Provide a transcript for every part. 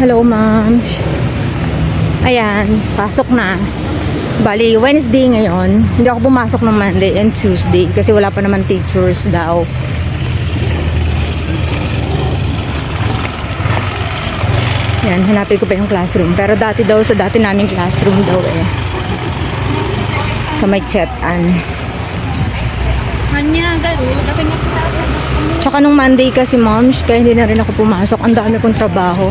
Hello, ma'am. Ayan, pasok na. Bali, Wednesday ngayon. Hindi ako pumasok ng Monday and Tuesday kasi wala pa naman teachers daw. Yan, hanapin ko pa yung classroom. Pero dati daw, sa dati naming classroom daw eh. Sa may chat-an. Hanya, garo. Dapat nga kita. Tsaka nung Monday kasi, ma'am, kaya hindi na rin ako pumasok. Ang dami kong trabaho.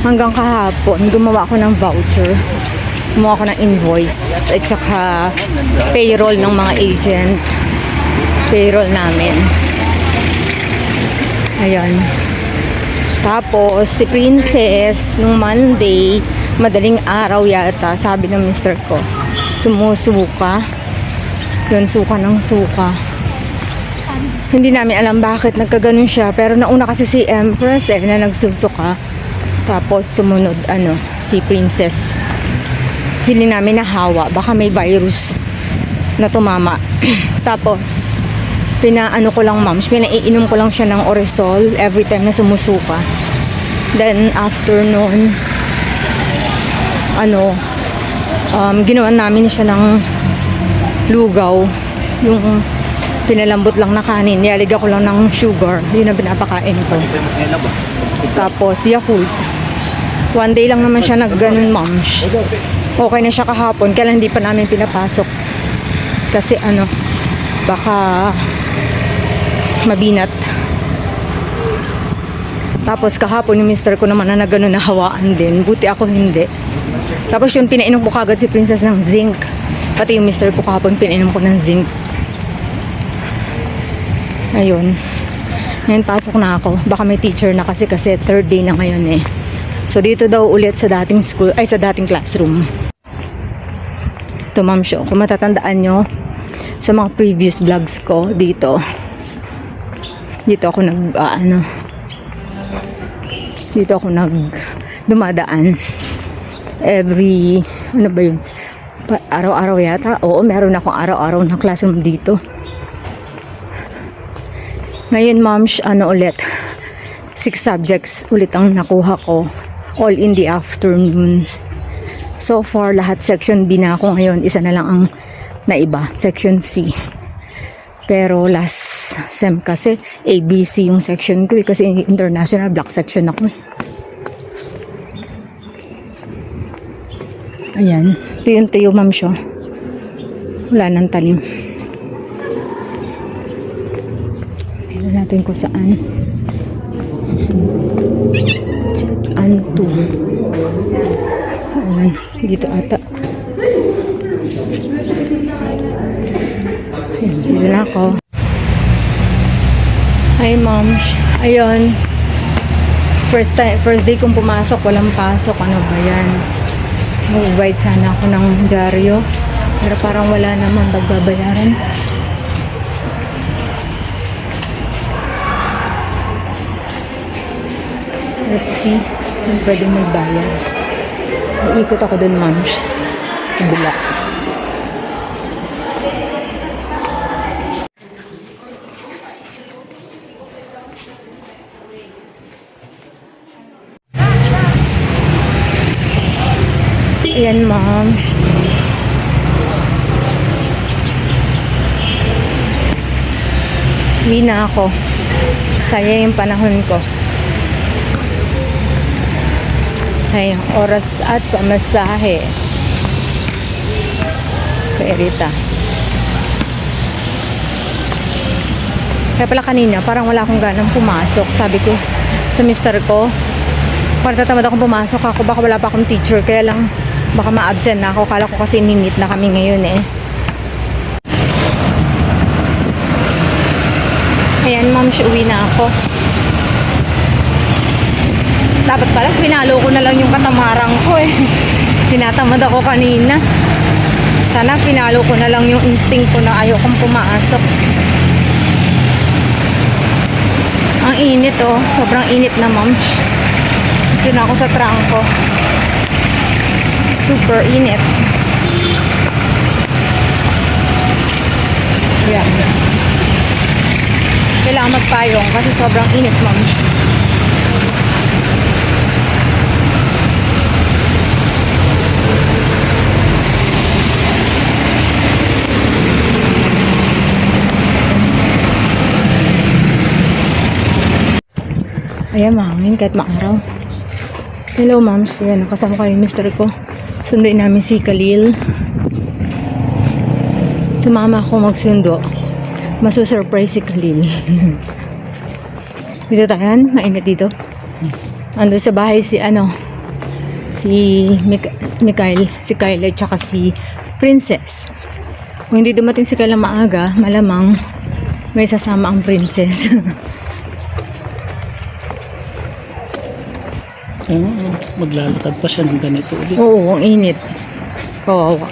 Hanggang kahapon, gumawa ako ng voucher. Gumawa ako ng invoice. At tsaka payroll ng mga agent. Payroll namin. Ayan. Tapos, si Princess, nung Monday, madaling araw yata, sabi ng mister ko, sumusuka. Yun, suka ng suka. Hindi namin alam bakit nagkaganon siya. Pero nauna kasi si Empress na nagsusuka. Tapos sumunod si Princess. Feeling namin nahawa. Baka may virus na tumama. Tapos pinaano ko lang, ma'am, pinaiinom ko lang siya ng Oresol every time na sumusuka. Then after noon, ginawan namin siya ng lugaw. Yung pinalambot lang na kanin. Nilaligyan ko lang ng sugar. Yun ang pinapakain ko. Tapos Yakult. One day lang naman siya nagganon, ma'am. Okay na siya kahapon. Kaya hindi pa namin pinapasok. Kasi baka mabinat. Tapos kahapon yung mister ko naman na nagganon na hawaan din. Buti ako hindi. Tapos yung pinainom ko kagad si Princess ng zinc. Pati yung mister ko kahapon pinainom ko ng zinc. Ayun. Ngayon pasok na ako. Baka may teacher na kasi third day na ngayon eh. So dito daw ulit sa dating school, sa dating classroom. Ito, ma'am, show. Kung matatandaan nyo sa mga previous vlogs ko dito ako dumadaan every araw-araw yata. Oo, meron akong araw-araw na classroom dito. Ngayon, ma'am, ulit 6 subjects ulit ang nakuha ko, all in the afternoon. So far, lahat section B na ako ngayon. Isa na lang ang naiba, section C. Pero last sem kasi ABC yung section ko kasi international block section ako. Ayan, tuyo-tuyo, ma'am, siya. Wala nang talim. Tingnan natin kung saan. Chat-an 2. Ayan, dito ata. Ayan, dito na ako. Hi, ma'am. Ayun. First day kong pumasok, walang pasok. Ano ba yan? Mag-write sana ako ng dyaryo. Pero parang wala naman pagbabayaran. Let's see kung pwede magbayad. Iikot ako dun, ma'am. Kabila. So, ayan, ma'am. Uwi na ako. Sayang yung panahon ko. Sayang oras at pamasahe. Kaya Rita. Kaya pala kanina, parang wala akong ganang pumasok. Sabi ko sa mister ko, parang tatamad akong pumasok ako. Baka wala pa akong teacher. Kaya lang, baka ma-absent na ako. Kala ko kasi imimit na kami ngayon eh. Ayan, ma'am, uwi na ako. Dapat pala, finalo ko na lang yung katamarang ko eh. Tinatamad ako kanina. Sana finalo ko na lang yung instinct ko na ayokong pumasok. Ang init oh. Sobrang init na, ma'am. Dito na ako sa trangko. Super init. Yan. Kailangan magpayong kasi sobrang init, ma'am. Ayan, mahangin kahit maaraw. Hello, moms. Ayan, kasama ko yung mister ko. Sunduin namin si Khalil. Sumama ako magsundo. Masusurprise si Khalil. Dito tayo, mainit dito. Ando sa bahay si Mikael, si Kyle at saka si Princess. Kung hindi dumating si Kyle maaga, malamang may sasama ang Princess. Maglalakad pa siya ng ganito ulit. Oo, ang init. Kawawa.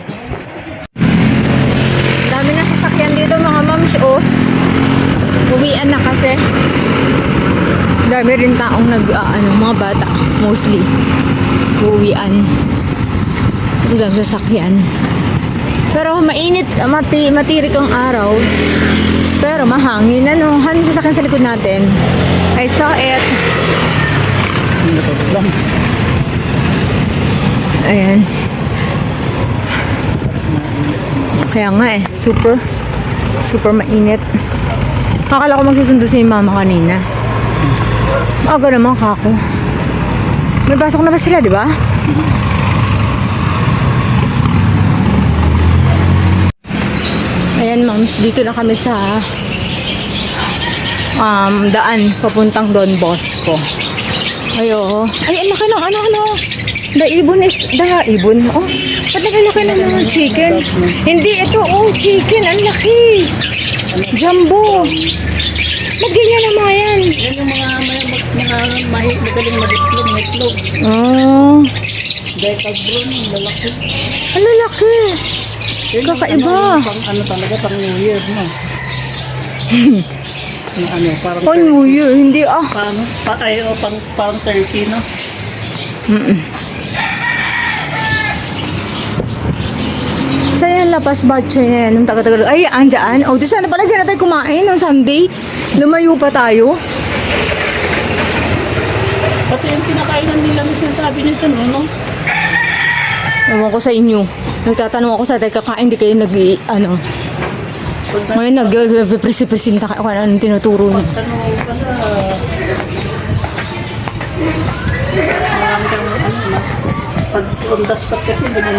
Dami na sasakyan dito mga moms, oh. Uwian na kasi. Dami rin taong mga bata, mostly. Uwian. Tapos dami sasakyan. Pero mainit, matirik ang araw. Pero mahangin. Ano sasakyan sa likod natin? I saw it. Ayan. Kaya nga super mainit. Akala ko magsusundo si mama kanina. Aga naman kako. May pasok na ba sila, di ba? Ayan, moms, dito na kami sa daan papuntang Don Bosco. Ayo. Ay, ang laki ng the ibon. Oh, ba't nakalaki ng mga chicken? Hindi, ito, chicken. Ang laki. Jumbo. Magganyan na mga yan. Yan yung mga magaling maditlog. Oh. Dahil pag-brown, lalaki. Ang lalaki. Kakaiba. Pang talaga, pang New Year, no? Parang Oh, New Year. Hindi, parang turkey, no? Saan yan lapas batchoy na yan? Nung taga-taga. Ay, andyan. Oh, di sana pala dyan na tayo kumain ng Sunday. Lumayo pa tayo. Pati yung pinakainan nila na sinasabi nito, no? Ewan ko sa inyo. Nagtatanong ako sa tayo kakain, di kayo ngayon nag-presenta kayo kung anong tinuturo niyo. Tanong ka sa... Marami kang pag on the spot kasi hindi mo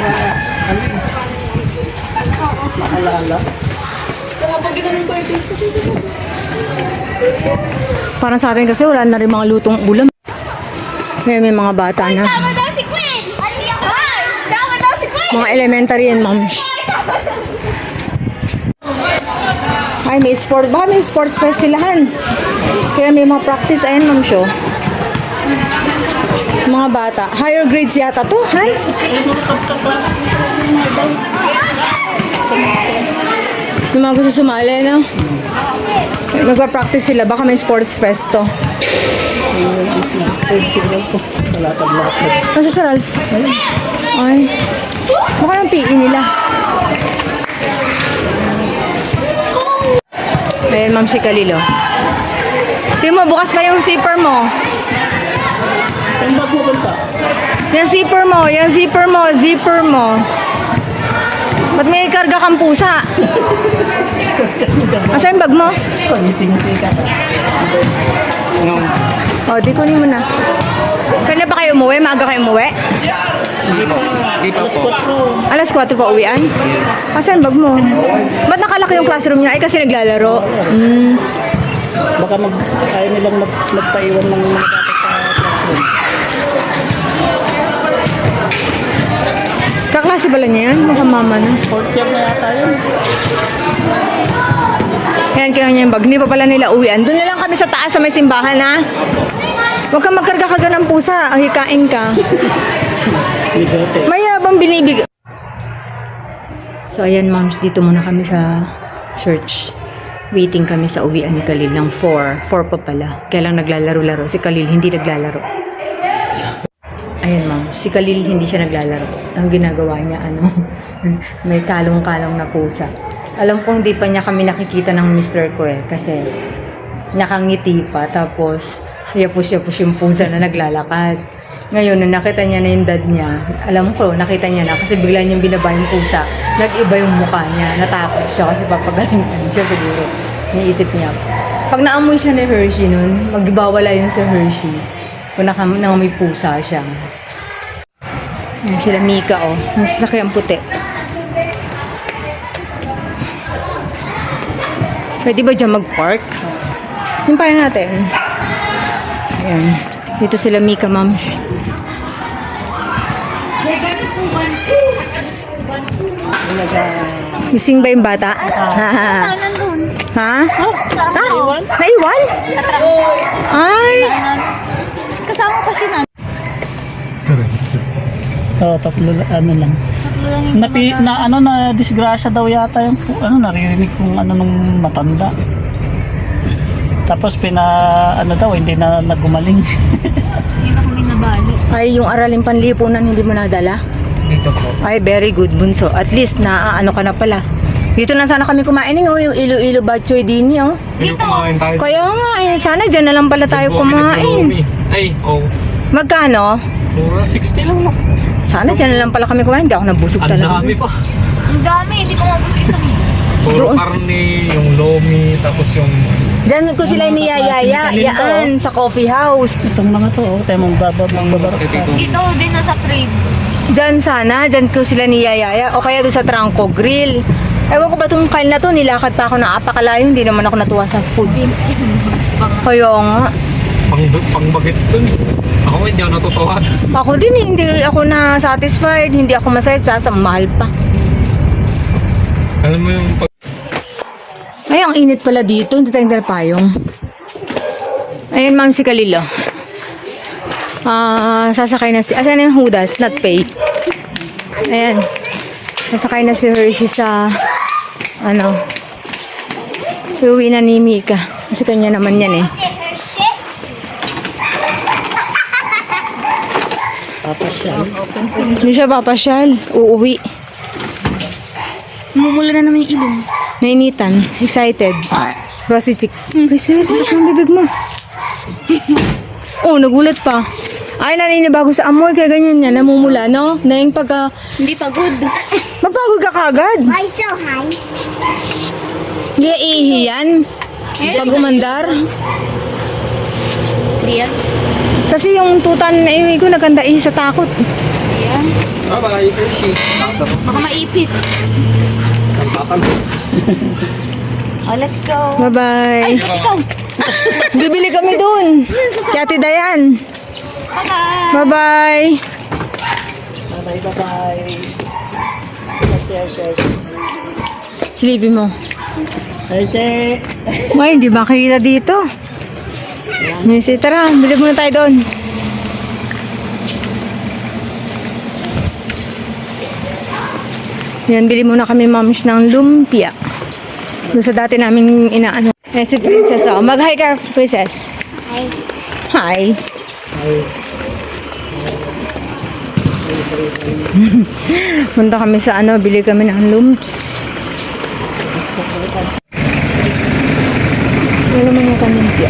maalala. Parang sa atin kasi wala na rin mga lutong ulam. May mga bata na. Tama daw si Queen! Tama daw si Queen! Mga elementary and moms. Ay, may sport. Baka may sports fest silahan. Kaya may mga practice. Ayan, ma'am, show. Mga bata. Higher grades yata to, han? Yung mga gusto sumali, no? Magpa-practice sila. Baka may sports fest to. Nasa sa Ralph? Ay. Baka yung PE nila. Ayan, ma'am, si Kalilo. Tingnan mo, bukas pa yung zipper mo. Yung bag mo bansa? Yung zipper mo. Ba't may karga kang pusa? Asa yung bag mo? Pangiti-ngiti ka. O, di kunin mo na. Kailan ba kayo umuwi? Maaga kayo umuwi? Hindi pa po. Alas 4 pa uwian? Yes. Asa yung bag mo? Ba't nakalaki yung classroom niya? Ay, kasi naglalaro. Baka ayaw nilang magpaiwan ng mga bata sa classroom. Kaklase ba lang niya yan? Mukhang mama na. 4th year na yata yun. Ayan, kaya niya yung bag. Hindi pa pala nila uwian. Doon na lang kami sa taas sa may simbahan, ha? Huwag kang magkarga-karga ng pusa. Hikain ka. Bigote. Mayabang binibig. So, ayan, moms. Dito muna kami sa church. Waiting kami sa uwian ni Khalil ng 4. 4 pa pala. Kaya lang naglalaro-laro. Si Khalil hindi naglalaro. Ayan, ma'am. Si Khalil hindi siya naglalaro. Ang ginagawa niya, may kalong-kalong na pusa. Alam ko hindi pa niya kami nakikita ng mister ko kasi nakangiti pa. Tapos, yapos-yapos yung pusa na naglalakad. Ngayon, na nakita niya na yung dad niya, alam ko, nakita niya na kasi bigla niyang binaba yung pusa. Nag-iba yung mukha niya. Natakot siya kasi papagalingan siya siguro. Niisip niya. Pag naamoy siya ni Hershey nun, magbawala yun sa Hershey. Kung nangamoy pusa siya. Yan sila Mika, oh. Yung sasakyan puti. Pwede ba dyan mag-park? Yung pa natin. Ayan. Dito sila Mika, ma'am. Gising ba yung bata? Nandun. Ha? Naiwan? Naiwan? Ay! Kasama pa si Nan. Oo, tatlo ano lang. Na disgrasya daw yata yung naririnig kong nung matanda. Tapos daw hindi na nagumaling. Hindi na kami nabali. Ay, yung aralin panlipunan hindi mo nadala? Dito po. Ay, very good, bunso. At least, ano ka na pala. Dito na sana kami kumain, oh. Yung Iloilo Batchoy din, oh. Dito. Kaya nga, sana dyan na lang pala tayo kumain. Ay, oh. Magkano? Mura, 60 lang no. Sana dyan na lang pala kami kumain. Hindi ako nabusog Ang talaga. dami pa. Ang dami, hindi ko mabos isang Puro Doon. karne, yung lomi, tapos yung... Dyan ko sila niyayaya. Yaan, sa coffee house. Itong mga to, tayo mong babarok. Ito din nasa crib. Dyan sana, dyan ko sila niyayaya. O kaya doon sa Trangco Grill. Ewan ko ba itong kain na to, nilakad pa ako na apakalayo. Hindi naman ako natuwa sa food. Kaya nga. Pang bagets dun eh. Ako hindi ako natutuwa. Ako din, hindi ako na satisfied. Hindi ako masaya. Sa mahal pa. Alam mo yung pag... Ay, ang init pala dito. Hindi tayong dalapayong. Ayun, ma'am, si Kalilo. Sasakay na si... Asan na yung Hudas? Not pay. Ayan. Sasakay na si Hershey sa... Uwi na ni Mika. Kasi kanya naman yan eh. Papasyal. Hindi siya papasyal. Uuwi. Mumula na naman yung ilong. Nainitan. Excited. Rosy chick. Princess, lak ng bibig mo. Oh, nagulat pa. Ay, naninibago sa amoy. Kaya ganyan yan. Namumula, no? Na yung pagka... Hindi pagod. Mapagod ka kagad. Why so high? Hindi iihi yan. Pag umandar. Riyan. Kasi yung tutan na iwi ko naganda ihi sa takot. Riyan. Bye-bye, Hershey. Baka maipit. Ang bakal. Oh, let's go. Bye-bye. Ikaw. Bibili kami dun. Kaya Ate Dayan. Bye-bye. Bye-bye. Bye-bye. Share. Silipin mo. Hershey. Ay, hindi makikita dito. Missy, tara. Bili muna tayo doon. Yan, bili muna kami, mams, ng lumpia. Doon sa dati naming inaano. Eh, si Princess, oh. Mag-hi ka, Princess. Hi. Hi. Punta kami sa bili kami ng lumps. Wala man yung lumpia.